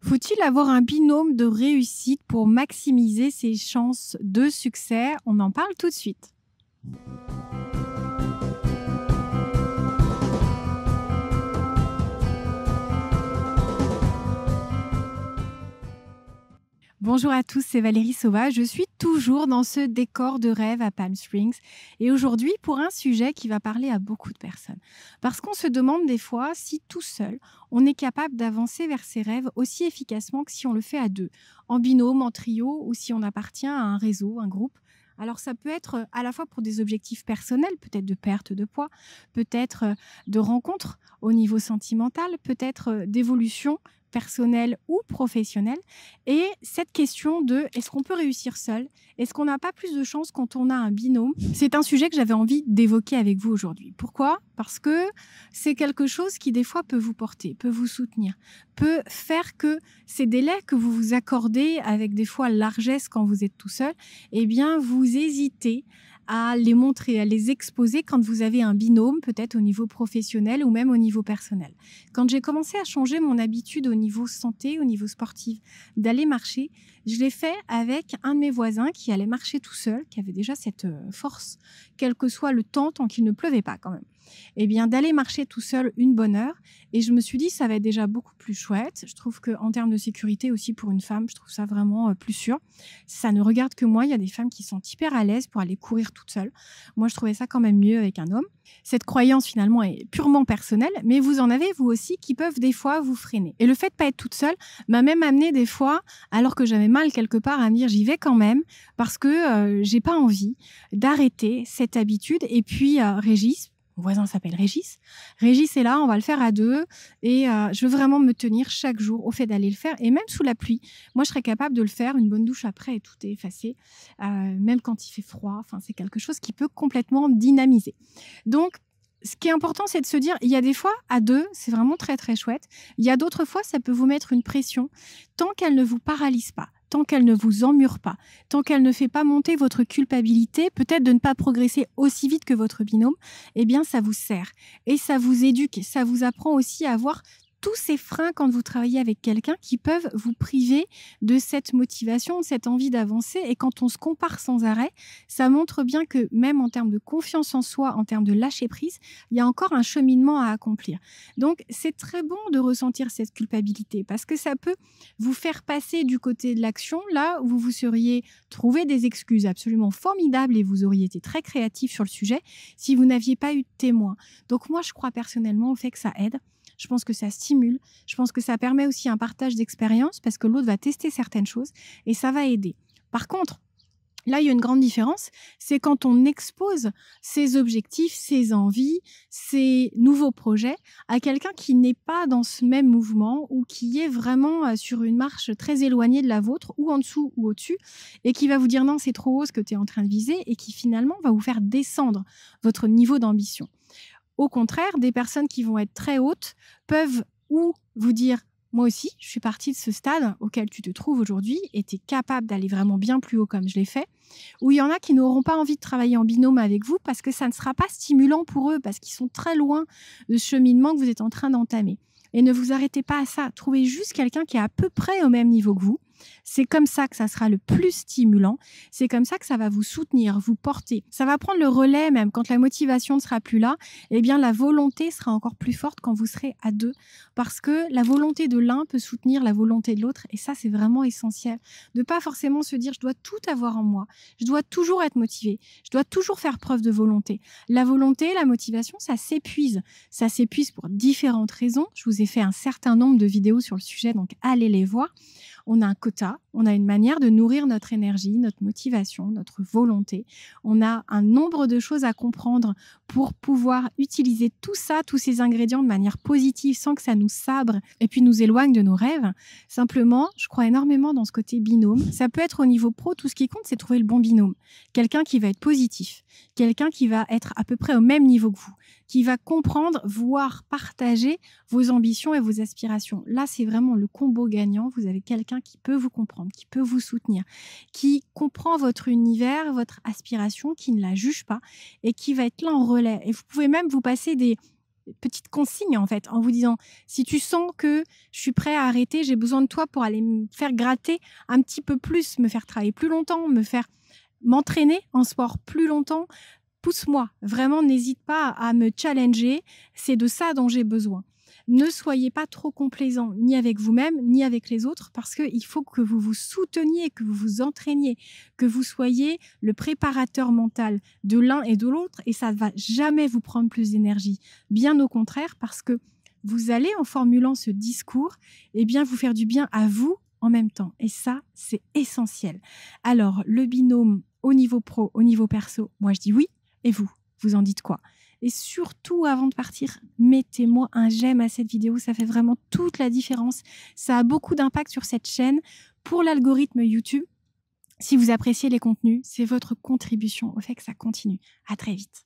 Faut-il avoir un binôme de réussite pour maximiser ses chances de succès? On en parle tout de suite. Bonjour à tous, c'est Valérie Sauvage. Je suis toujours dans ce décor de rêve à Palm Springs et aujourd'hui pour un sujet qui va parler à beaucoup de personnes. Parce qu'on se demande des fois si tout seul, on est capable d'avancer vers ses rêves aussi efficacement que si on le fait à deux, en binôme, en trio ou si on appartient à un réseau, un groupe. Alors ça peut être à la fois pour des objectifs personnels, peut-être de perte de poids, peut-être de rencontres au niveau sentimental, peut-être d'évolution personnelle ou professionnelle. Et cette question de est-ce qu'on peut réussir seul? Est-ce qu'on n'a pas plus de chance quand on a un binôme? C'est un sujet que j'avais envie d'évoquer avec vous aujourd'hui. Pourquoi? Parce que c'est quelque chose qui des fois peut vous porter, peut vous soutenir, peut faire que ces délais que vous vous accordez avec des fois largesse quand vous êtes tout seul, eh bien vous hésitez à les montrer, à les exposer quand vous avez un binôme, peut-être au niveau professionnel ou même au niveau personnel. Quand j'ai commencé à changer mon habitude au niveau santé, au niveau sportif, d'aller marcher, je l'ai fait avec un de mes voisins qui allait marcher tout seul, qui avait déjà cette force, quel que soit le temps, tant qu'il ne pleuvait pas quand même. Eh bien, d'aller marcher tout seul une bonne heure. Et je me suis dit, ça va être déjà beaucoup plus chouette. Je trouve qu'en termes de sécurité aussi pour une femme, je trouve ça vraiment plus sûr. Ça ne regarde que moi. Il y a des femmes qui sont hyper à l'aise pour aller courir toute seule. Moi, je trouvais ça quand même mieux avec un homme. Cette croyance, finalement, est purement personnelle, mais vous en avez, vous aussi, qui peuvent des fois vous freiner. Et le fait de pas être toute seule m'a même amené des fois, alors que j'avais mal quelque part, à me dire j'y vais quand même, parce que j'ai pas envie d'arrêter cette habitude. Et puis, Régis, mon voisin s'appelle Régis. Régis est là, on va le faire à deux. Et je veux vraiment me tenir chaque jour au fait d'aller le faire. Et même sous la pluie, moi, je serais capable de le faire. Une bonne douche après et tout est effacé. Même quand il fait froid. Enfin, c'est quelque chose qui peut complètement dynamiser. Donc, ce qui est important, c'est de se dire, il y a des fois, à deux, c'est vraiment très, très chouette. Il y a d'autres fois, ça peut vous mettre une pression tant qu'elle ne vous paralyse pas, tant qu'elle ne vous emmure pas, tant qu'elle ne fait pas monter votre culpabilité, peut-être de ne pas progresser aussi vite que votre binôme, eh bien, ça vous sert. Et ça vous éduque, ça vous apprend aussi à avoir tous ces freins quand vous travaillez avec quelqu'un qui peuvent vous priver de cette motivation, de cette envie d'avancer. Et quand on se compare sans arrêt, ça montre bien que même en termes de confiance en soi, en termes de lâcher prise, il y a encore un cheminement à accomplir. Donc, c'est très bon de ressentir cette culpabilité parce que ça peut vous faire passer du côté de l'action, là où vous vous seriez trouvé des excuses absolument formidables et vous auriez été très créatif sur le sujet si vous n'aviez pas eu de témoin. Donc, moi, je crois personnellement au fait que ça aide. Je pense que ça stimule. Je pense que ça permet aussi un partage d'expérience parce que l'autre va tester certaines choses et ça va aider. Par contre, là, il y a une grande différence, c'est quand on expose ses objectifs, ses envies, ses nouveaux projets à quelqu'un qui n'est pas dans ce même mouvement ou qui est vraiment sur une marche très éloignée de la vôtre ou en dessous ou au-dessus et qui va vous dire non, c'est trop haut ce que tu es en train de viser et qui finalement va vous faire descendre votre niveau d'ambition. Au contraire, des personnes qui vont être très hautes peuvent ou vous dire « moi aussi, je suis partie de ce stade auquel tu te trouves aujourd'hui et tu es capable d'aller vraiment bien plus haut comme je l'ai fait », ou il y en a qui n'auront pas envie de travailler en binôme avec vous parce que ça ne sera pas stimulant pour eux, parce qu'ils sont très loin de ce cheminement que vous êtes en train d'entamer. Et ne vous arrêtez pas à ça, trouvez juste quelqu'un qui est à peu près au même niveau que vous. C'est comme ça que ça sera le plus stimulant. C'est comme ça que ça va vous soutenir, vous porter. Ça va prendre le relais même quand la motivation ne sera plus là. Eh bien, la volonté sera encore plus forte quand vous serez à deux parce que la volonté de l'un peut soutenir la volonté de l'autre. Et ça, c'est vraiment essentiel. De pas forcément se dire, je dois tout avoir en moi. Je dois toujours être motivée. Je dois toujours faire preuve de volonté. La volonté, la motivation, ça s'épuise. Ça s'épuise pour différentes raisons. Je vous ai fait un certain nombre de vidéos sur le sujet, donc allez les voir. On a un quota, on a une manière de nourrir notre énergie, notre motivation, notre volonté. On a un nombre de choses à comprendre pour pouvoir utiliser tout ça, tous ces ingrédients de manière positive sans que ça nous sabre et puis nous éloigne de nos rêves. Simplement, je crois énormément dans ce côté binôme. Ça peut être au niveau pro, tout ce qui compte, c'est trouver le bon binôme. Quelqu'un qui va être positif, quelqu'un qui va être à peu près au même niveau que vous, qui va comprendre, voire partager vos ambitions et vos aspirations. Là, c'est vraiment le combo gagnant. Vous avez quelqu'un qui peut vous comprendre, qui peut vous soutenir, qui comprend votre univers, votre aspiration, qui ne la juge pas et qui va être là en relais. Et vous pouvez même vous passer des petites consignes en fait, en vous disant si tu sens que je suis prêt à arrêter, j'ai besoin de toi pour aller me faire gratter un petit peu plus, me faire travailler plus longtemps, m'entraîner en sport plus longtemps, pousse-moi. Vraiment, n'hésite pas à me challenger. C'est de ça dont j'ai besoin. Ne soyez pas trop complaisant, ni avec vous-même, ni avec les autres, parce qu'il faut que vous vous souteniez, que vous vous entraîniez, que vous soyez le préparateur mental de l'un et de l'autre, et ça ne va jamais vous prendre plus d'énergie. Bien au contraire, parce que vous allez, en formulant ce discours, eh bien, vous faire du bien à vous en même temps. Et ça, c'est essentiel. Alors, le binôme au niveau pro, au niveau perso, moi, je dis oui. Et vous, vous en dites quoi? Et surtout, avant de partir, mettez-moi un j'aime à cette vidéo. Ça fait vraiment toute la différence. Ça a beaucoup d'impact sur cette chaîne. Pour l'algorithme YouTube, si vous appréciez les contenus, c'est votre contribution au fait que ça continue. À très vite.